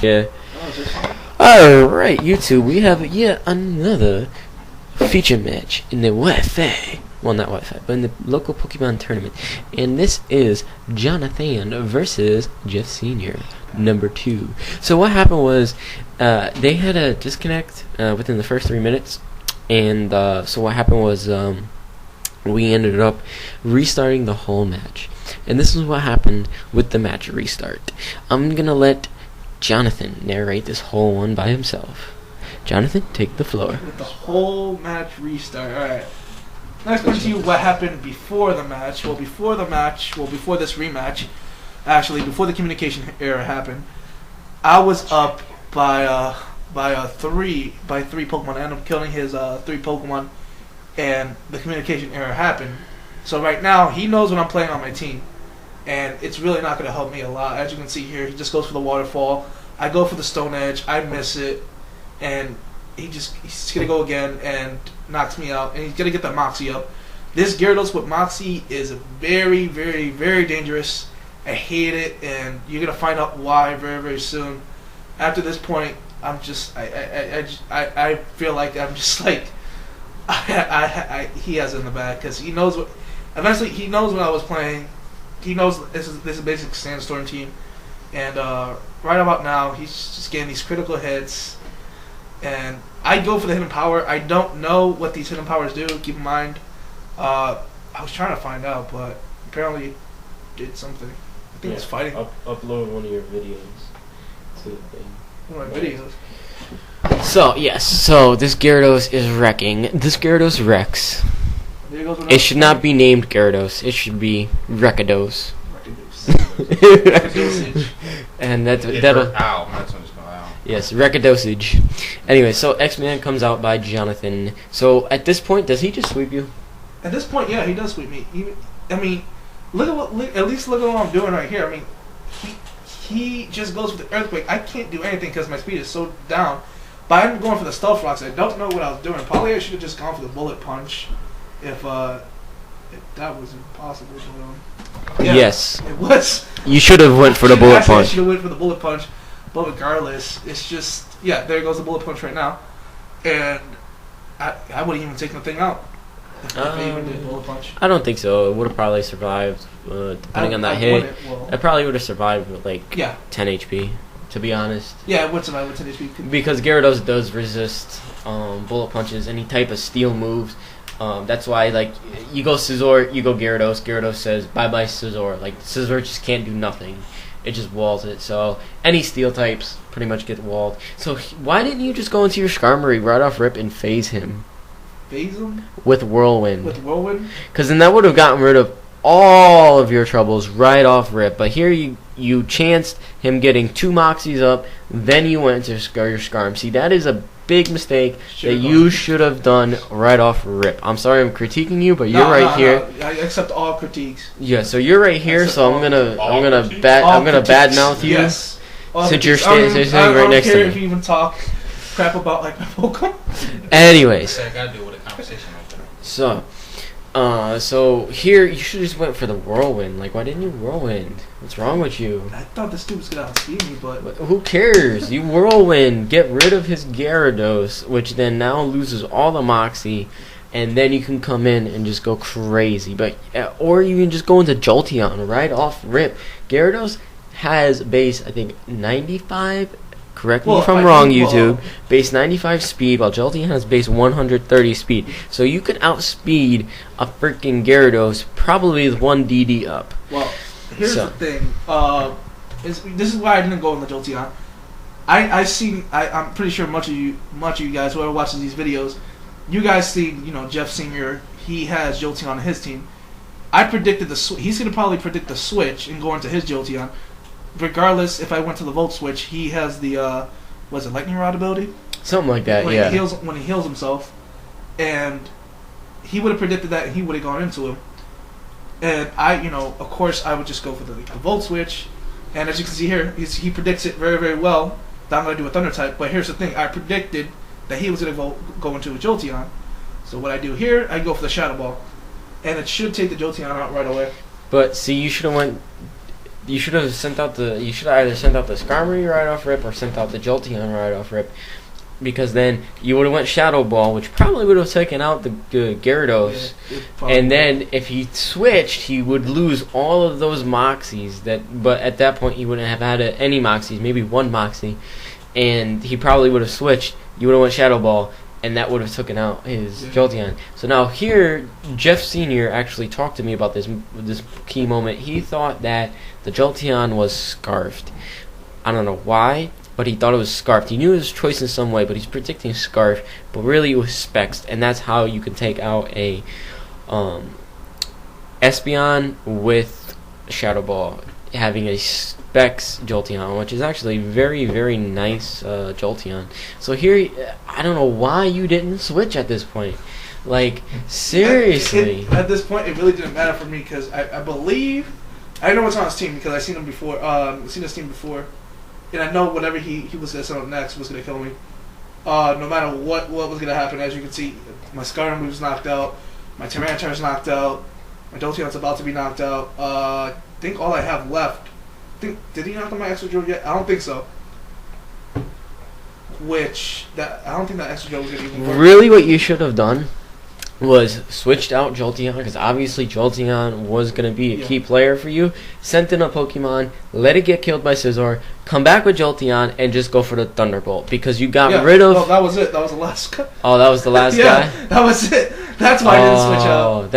Yeah. Alright, YouTube, we have yet another feature match in the Wi-Fi. Well, not Wi-Fi, but in the local Pokemon tournament. And this is Jaohnathan versus Jeff Sr. number 2. So what happened was, they had a disconnect within the first 3 minutes. And so what happened was, we ended up restarting the whole match. And this is what happened with the match restart. I'm gonna let Jaohnathan narrate this whole one by himself. Jaohnathan, take the floor. With the whole match restart. Alright. Let's explain to you what happened before the match. Before this rematch, actually, before the communication error happened, I was up by three Pokemon. I ended up killing his 3 Pokemon, and the communication error happened. So right now, he knows when I'm playing on my team, and it's really not going to help me a lot. As you can see here, he just goes for the waterfall. I go for the Stone Edge. I miss it, and he's going to go again and knocks me out, and he's going to get the Moxie up. This Gyarados with Moxie is very, very, very dangerous. I hate it, and you're going to find out why very, very soon. After this point, I'm just, I feel like I'm just like, he has it in the bag, because he knows what, eventually he knows when I was playing. He knows this is a basic Sandstorm team, and right about now he's just getting these critical hits, and I go for the hidden power. I don't know what these hidden powers do. Keep in mind, I was trying to find out, but apparently it did something. I think it's fighting. Upload one of your videos to the thing. One of my videos. So yes, so this Gyarados is wrecking. This Gyarados wrecks. It should not be named Gyarados. It should be Reckados. And that'll. Ow. That's what it's called. Ow. Yes, Rekkadosage. Anyway, so X-Man comes out by Jaohnathan. So at this point, does he just sweep you? At this point, yeah, he does sweep me. At least look at what I'm doing right here. I mean, he just goes for the Earthquake. I can't do anything because my speed is so down. But I'm going for the Stealth Rocks. I don't know what I was doing. Probably I should have just gone for the Bullet Punch. If that was impossible. But, yeah, yes. It was. You should have went for the Bullet Punch. I should have went for the Bullet Punch. But regardless, it's just, yeah, there goes the Bullet Punch right now. And I wouldn't even take the thing out. If I even did Bullet Punch. I don't think so. It would have probably survived, depending on that hit. It probably would have survived with, like, 10 HP, to be honest. Yeah, it would survive with 10 HP. Because Gyarados does resist Bullet Punches, any type of steel moves. That's why, like, you go Scizor, you go Gyarados. Gyarados says, bye-bye Scizor. Like, Scizor just can't do nothing. It just walls it. So, any steel types pretty much get walled. So, why didn't you just go into your Skarmory right off rip and phase him? Phase him? With Whirlwind. With Whirlwind? Because then that would have gotten rid of all of your troubles right off rip. But here you chanced him getting 2 Moxies up, then you went to your Skarm. See, that is a big mistake that you should have done right off rip. I'm sorry I'm critiquing you, but you're right here. I accept all critiques. Yeah, so you're right here, so I'm gonna badmouth you. Yes. Since you're standing right next to me. I don't care if you even talk crap about like my Pokemon. Anyways. I gotta deal with a conversation like that. So here you should just went for the Whirlwind. Like, why didn't you Whirlwind? What's wrong with you? I thought this dude was gonna outspeed me, but who cares? You Whirlwind, get rid of his Gyarados, which then now loses all the Moxie, and then you can come in and just go crazy. But or you can just go into Jolteon right off rip. Gyarados has base, I think, 95. Correct me if I'm wrong, YouTube. Base 95 speed, while Jolteon has base 130 speed. So you could outspeed a freaking Gyarados probably with 1 DD up. Well, here's the thing. This is why I didn't go in the Jolteon. I'm pretty sure much of you guys, whoever watches these videos, you guys see, Jeff Sr. He has Jolteon on his team. I predicted he's gonna probably predict the switch and go into his Jolteon. Regardless, if I went to the Volt Switch, he has the Lightning Rod ability? Something like that, when he heals himself. And he would have predicted that, and he would have gone into him. And of course, I would just go for the Volt Switch. And as you can see here, he predicts it very, very well that I'm going to do a Thunder type. But here's the thing, I predicted that he was going to go into a Jolteon. So what I do here, I go for the Shadow Ball. And it should take the Jolteon out right away. But see, you should have went You should have sent out the. You should have either sent out the Skarmory right off rip or sent out the Jolteon right off rip, because then you would have went Shadow Ball, which probably would have taken out the Gyarados. Yeah, and then if he switched, he would lose all of those Moxies. But at that point, he wouldn't have had any Moxies, maybe one Moxie, and he probably would have switched. You would have went Shadow Ball, and that would have taken out his Jolteon. So now here, Jeff Senior actually talked to me about this key moment. He thought that the Jolteon was scarfed. I don't know why, but he thought it was scarfed. He knew it was choice in some way, but he's predicting scarf. But really, it was Specs, and that's how you can take out a Espeon with Shadow Ball, having a Specs Jolteon, which is actually very, very nice Jolteon. So here, I don't know why you didn't switch at this point. Like, seriously. At this point, it really didn't matter for me because I believe I know what's on his team because I've seen him before. Seen his team before, and I know whatever he was gonna set up next was gonna kill me. No matter what was gonna happen, as you can see, my Skarmory was knocked out, my Tyranitar's knocked out, my Jolteon's about to be knocked out. I think all I have left. Did he knock out my Extra Drill yet? I don't think so. I don't think that Extra Drill was gonna even work. Really, what you should have done was switched out Jolteon, because obviously Jolteon was going to be a key player for you. Sent in a Pokemon, let it get killed by Scizor, come back with Jolteon, and just go for the Thunderbolt, because you got rid of... Well, that was it. That was the last guy. Oh, that was the last guy? Yeah, that was it. That's why I didn't switch out.